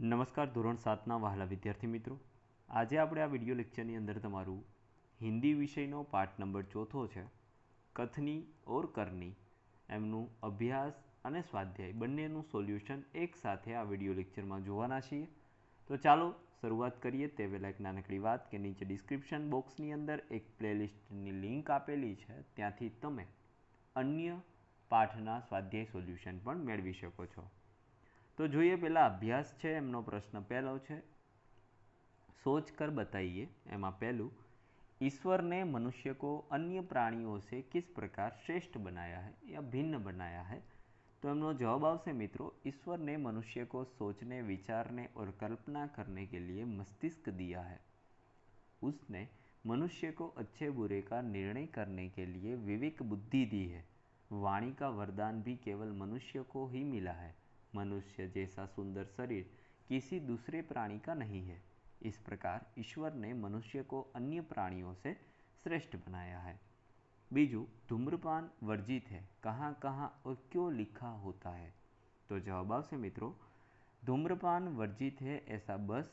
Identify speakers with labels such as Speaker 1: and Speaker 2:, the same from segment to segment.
Speaker 1: નમસ્કાર ધોરણ 7ના વહાલા વિદ્યાર્થી મિત્રો, આજે આપણે આ વિડિયો લેક્ચરની અંદર તમારું હિન્દી વિષયનો પાઠ નંબર 4 છે કથની ઓર કરની એમનું અભ્યાસ અને સ્વાધ્યાય બંનેનું સોલ્યુશન એકસાથે આ વિડિયો લેક્ચરમાં જોવાના છીએ। તો ચાલો શરૂઆત કરીએ તે પહેલાં એક નાનકડી વાત કે નીચે ડિસ્ક્રિપ્શન બોક્સની અંદર એક પ્લેલિસ્ટની લિંક આપેલી છે, ત્યાંથી તમે અન્ય પાઠના સ્વાધ્યાય સોલ્યુશન પણ મેળવી શકો છો। तो જોઈએ પહેલા અભ્યાસ છે એમનો પ્રશ્ન પહેલો છે सोच कर बताइए। એમાં પહેલું ईश्वर ने मनुष्य को अन्य प्राणियों से किस प्रकार श्रेष्ठ बनाया है या भिन्न बनाया है। तो એમનો જવાબ આવશે મિત્રો, ईश्वर ने मनुष्य को सोचने, विचारने और कल्पना करने के लिए मस्तिष्क दिया है। उसने मनुष्य को अच्छे बुरे का निर्णय करने के लिए विवेक बुद्धि दी है। वाणी का वरदान भी केवल मनुष्य को ही मिला है। मनुष्य जैसा सुंदर शरीर किसी दूसरे प्राणी का नहीं है। इस प्रकार ईश्वर ने मनुष्य को अन्य प्राणियों से श्रेष्ठ बनाया है। बीजू, धूम्रपान वर्जित है, कहाँ कहाँ और क्यों लिखा होता है। तो जवाब आवशे मित्रों, धूम्रपान वर्जित है ऐसा बस,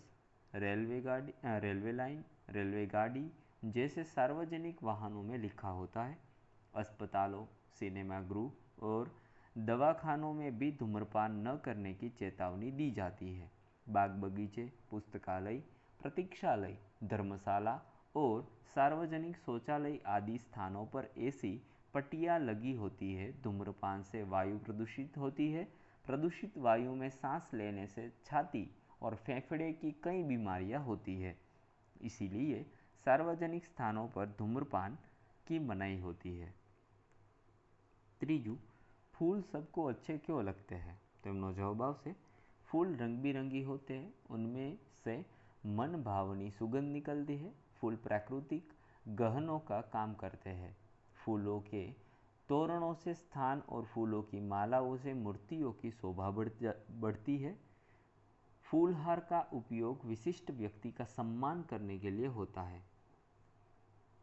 Speaker 1: रेलवे लाइन, रेलवे गाड़ी जैसे सार्वजनिक वाहनों में लिखा होता है। अस्पतालों, सिनेमा गृह और दवाखानों में भी धूम्रपान न करने की चेतावनी दी जाती है। बाग बगीचे, पुस्तकालय, प्रतीक्षालय, धर्मशाला और सार्वजनिक शौचालय आदि स्थानों पर ऐसी पट्टियाँ लगी होती है। धूम्रपान से वायु प्रदूषित होती है। प्रदूषित वायु में सांस लेने से छाती और फेफड़े की कई बीमारियाँ होती है, इसीलिए सार्वजनिक स्थानों पर धूम्रपान की मनाही होती है। त्रीजू, फूल सबको अच्छे क्यों लगते हैं। तो एमनो जवाब आवशे, फूल रंग बिरंगी होते हैं, उनमें से मन भावनी सुगंध निकलती है। फूल प्राकृतिक गहनों का काम करते हैं। फूलों के तोरणों से स्थान और फूलों की मालाओं से मूर्तियों की शोभा बढ़ती है। फूलहार का उपयोग विशिष्ट व्यक्ति का सम्मान करने के लिए होता है।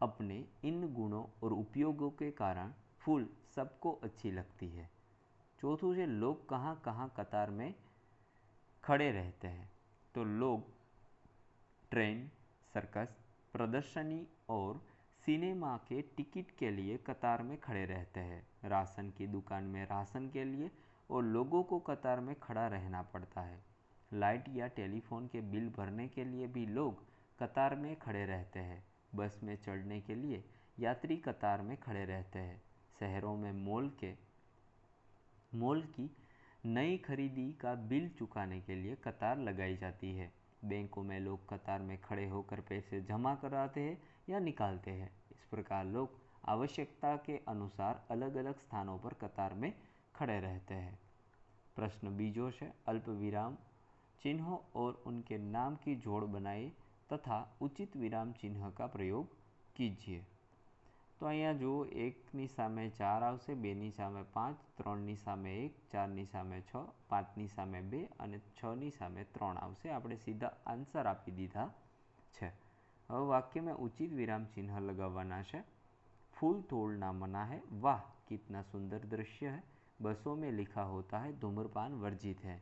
Speaker 1: अपने इन गुणों और उपयोगों के कारण फूल सबको अच्छी लगती है। चौथों से लोग कहाँ कहाँ कतार में खड़े रहते हैं। तो लोग ट्रेन, सर्कस, प्रदर्शनी और सिनेमा के टिकट के लिए कतार में खड़े रहते हैं। राशन की दुकान में राशन के लिए और लोगों को कतार में खड़ा रहना पड़ता है। लाइट या टेलीफोन के बिल भरने के लिए भी लोग कतार में खड़े रहते हैं। बस में चढ़ने के लिए यात्री कतार में खड़े रहते हैं। शहरों में मॉल की नई खरीदी का बिल चुकाने के लिए कतार लगाई जाती है। बैंकों में लोग कतार में खड़े होकर पैसे जमा कराते हैं या निकालते हैं। इस प्रकार लोग आवश्यकता के अनुसार अलग अलग स्थानों पर कतार में खड़े रहते हैं। प्रश्न बीजो है, अल्प विराम चिन्हों और उनके नाम की जोड़ बनाए तथा उचित विराम चिन्ह का प्रयोग कीजिए। तो अहींया जो 1 सामे 4 आवशे, 2 सामे 5, 3 सामे 1, 4 सामे 6, 5 सामे 2 અને 6 सामे 3 आवशे। આપણે सीधा आंसर आपी दीधा छे। હવે वाक्य में उचित विराम चिन्ह लगावाना है। फूल तोड़ना मना है, वाह कितना सुंदर दृश्य है। बसों में लिखा होता है धूम्रपान वर्जित है।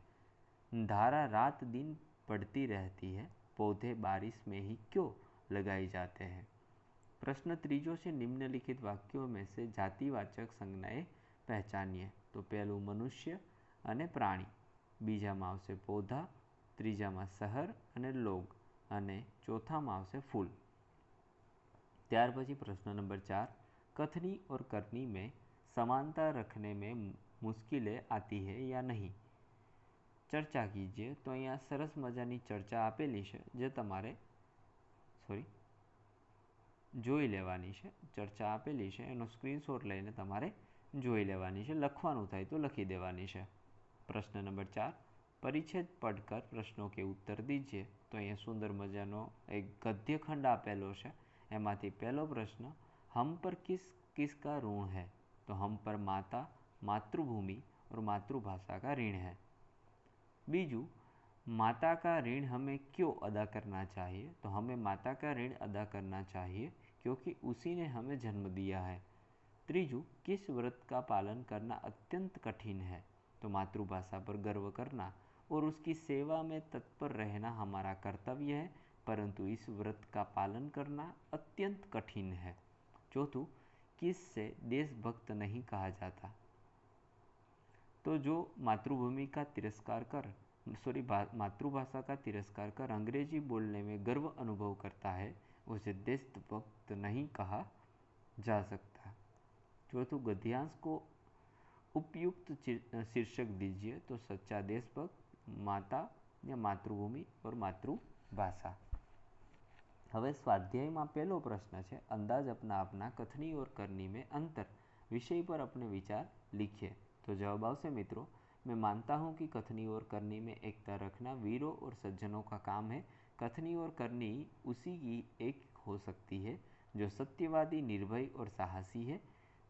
Speaker 1: धारा रात दिन पड़ती रहती है, पौधे बारिश में ही क्यों लगाए जाते हैं। प्रश्न त्रीजो से निम्नलिखित वाक्यों में से जातिवाचक संज्ञाएं पहचानिए। तो पहलू मनुष्य अने प्राणी, बीजामां आवशे पौधा, त्रीजामां शहर अने लोग अने चौथामां आवशे फूल। त्यार पछी प्रश्न नंबर 4, कथनी और करनी में समानता रखने में मुश्किलें आती है या नहीं, चर्चा कीजिए। तो अहींया सरस मजानी चर्चा आपेली है, जे तमारे જોઈ લેવાની છે। ચર્ચા આપેલી છે એનો સ્ક્રીનશોટ લઈને તમારે જોઈ લેવાની છે, લખવાનું થાય તો લખી દેવાની છે। પ્રશ્ન નંબર 4, परिच्छेद पढ़कर प्रश्नों के उत्तर दीजिए। तो अहीं सुंदर मजानो एक गद्यखंड आपेलो है, एमांथी पहलो प्रश्न, हम पर किसका ऋण है। तो हम पर माता, मातृभूमि और मातृभाषा का ऋण है। बीजू, माता का ऋण हमें क्यों अदा करना चाहिए। तो हमें माता का ऋण अदा करना चाहिए क्योंकि उसी ने हमें जन्म दिया है। त्रीजू, किस व्रत का पालन करना अत्यंत कठिन है। तो मातृभाषा पर गर्व करना और उसकी सेवा में तत्पर रहना हमारा कर्तव्य है, परंतु इस व्रत का पालन करना अत्यंत कठिन है। चौथों, किससे देशभक्त नहीं कहा जाता? तो जो मातृभूमि का तिरस्कार कर मातृभाषा का तिरस्कार कर अंग्रेजी बोलने में गर्व अनुभव करता है, उसे देशभक्त नहीं कहा जा सकता। चौथों, गद्यांश को उपयुक्त शीर्षक दीजिए। तो सच्चा देशभक्त, माता या मातृभूमि और मातृभाषा। હવે સ્વાધ્યાયમાં પહેલો પ્રશ્ન છે, અંદાજ अपना अपना कथनी और करनी में अंतर विषय पर अपने विचार लिखिए। तो जवाब आवश्य मित्रों, मैं मानता हूँ कि कथनी और करनी में एकता रखना वीरों और सज्जनों का काम है। कथनी और करनी उसी की एक हो सकती है जो सत्यवादी, निर्भय और साहसी है।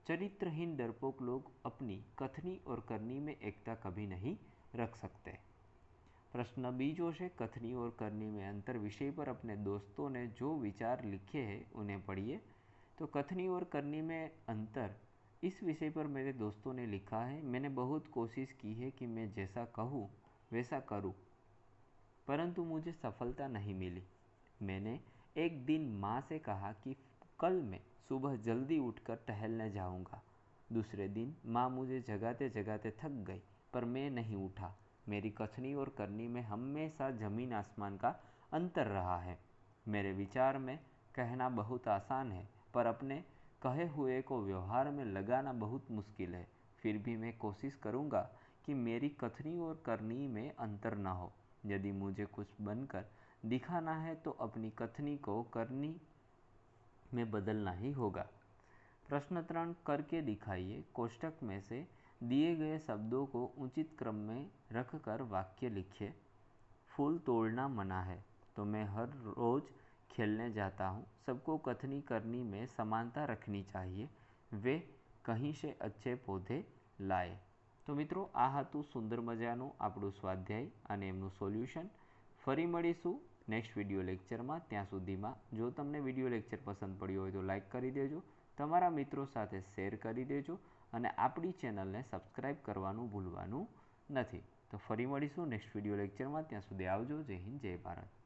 Speaker 1: चरित्रहीन डरपोक लोग अपनी कथनी और करनी में एकता कभी नहीं रख सकते। प्रश्न बीजो है, कथनी और करनी में अंतर विषय पर अपने दोस्तों ने जो विचार लिखे हैं उन्हें पढ़िए। तो कथनी और करनी में अंतर इस विषय पर मेरे दोस्तों ने लिखा है। मैंने बहुत कोशिश की है कि मैं जैसा कहूँ वैसा करूँ, परंतु मुझे सफलता नहीं मिली। मैंने एक दिन माँ से कहा कि कल मैं सुबह जल्दी उठकर टहलने जाऊँगा। दूसरे दिन माँ मुझे जगाते जगाते थक गई, पर मैं नहीं उठा। मेरी कथनी और करनी में हमेशा जमीन आसमान का अंतर रहा है। मेरे विचार में कहना बहुत आसान है, पर अपने कहे हुए को व्यवहार में लगाना बहुत मुश्किल है। फिर भी मैं कोशिश करूँगा कि मेरी कथनी और करनी में अंतर न हो। यदि मुझे कुछ बनकर दिखाना है तो अपनी कथनी को करनी में बदलना ही होगा। प्रश्न 3, करके दिखाइए। कोष्टक में से दिए गए शब्दों को उचित क्रम में रखकर वाक्य लिखिए। फूल तोड़ना मना है, तो मैं हर रोज़ खेलने जाता हूँ। सबको कथनी करनी में समानता रखनी चाहिए। वे कहीं से अच्छे पौधे लाए। तो मित्रों, आ हतुं सुंदर मजाનું આપણું સ્વાધ્યાય અને એમનું સોલ્યુશન। ફરી મળીશું નેક્સ્ટ વિડીયો લેક્ચરમાં। ત્યાં સુધીમાં જો તમને વિડીયો લેક્ચર પસંદ પડ્યો હોય તો લાઇક કરી દેજો, તમારા મિત્રો સાથે શેર કરી દેજો અને આપણી ચેનલને સબસ્ક્રાઈબ કરવાનું ભૂલવાનું નથી। તો ફરી મળીશું નેક્સ્ટ વિડીયો લેક્ચરમાં। ત્યાં સુધી આવજો। જય હિન્દ, જય ભારત।